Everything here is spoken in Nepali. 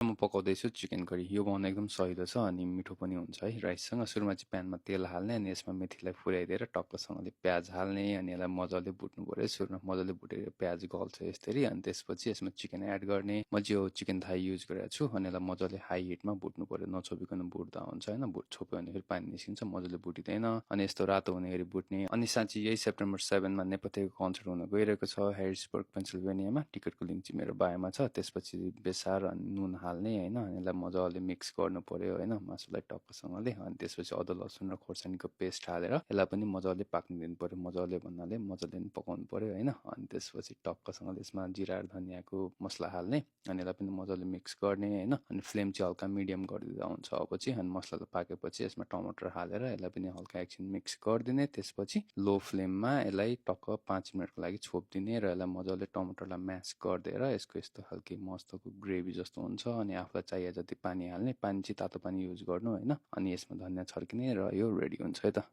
म पकाउँदैछु चिकन करी। यो बनाउन एकदम सजिलो छ अनि मिठो पनि हुन्छ है राइससँग। सुरुमा चाहिँ प्यानमा तेल हाल्ने अनि यसमा मेथीलाई फुराइदिएर टक्कसँगले प्याज हाल्ने अनि यसलाई मजाले भुट्नु पर्यो। सुरुमा मजाले भुटेर प्याज गल्छ यसरी अनि त्यसपछि यसमा चिकन एड गर्ने। म चाहिँ यो चिकन थाई युज गरेको छु अनि यसलाई मजाले हाई हिटमा भुट्नु पर्यो। नछोपिकन भुट्दा हुन्छ होइन, छोप्यो भने फेरि पानी निस्किन्छ, मजाले भुटिँदैन अनि यस्तो रातो हुने गरी भुट्ने। अनि साँच्ची यही सेप्टेम्बर 7 मा नेपथ्यको कन्सर्ट हुन गइरहेको छ ह्यारिसबर्ग पेन्सिल्भेनियामा। टिकटको लिङ्क चाहिँ मेरो बायोमा छ। त्यसपछि बेसार अनि नुन हाल्ने होइन, अनि यसलाई मजाले मिक्स गर्नु पर्यो होइन मासुलाई टक्कसँगले। अनि त्यसपछि अदुवा लसुन र खोर्सानीको पेस्ट हालेर यसलाई पनि मजाले पाक्न दिनु पर्यो। मजाले भन्नाले मजाले पकाउनु पर्यो होइन। अनि त्यसपछि टक्कसँगले यसमा जिरा र धनियाँको मसला हाल्ने अनि यसलाई पनि मजाले मिक्स गर्ने होइन। अनि फ्लेम चाहिँ हल्का मिडियम गरिदिँदा हुन्छ अब चाहिँ। अनि मसला पाकेपछि यसमा टमाटर हालेर यसलाई पनि हल्का एकछिन मिक्स गरिदिने। त्यसपछि लो फ्लेममा यसलाई टक्क 5 मिनटको लागि छोपिदिने र यसलाई मजाले टमाटरलाई म्यास गरिदिएर यसको यस्तो खालके मस्तको ग्रेभी जस्तो हुन्छ। अनि आफूलाई चाहिए जति पानी हाल्ने, पानी चाहिँ तातो पानी युज गर्नु होइन। अनि यसमा धनियाँ छर्किने र यो रेडी हुन्छ है त।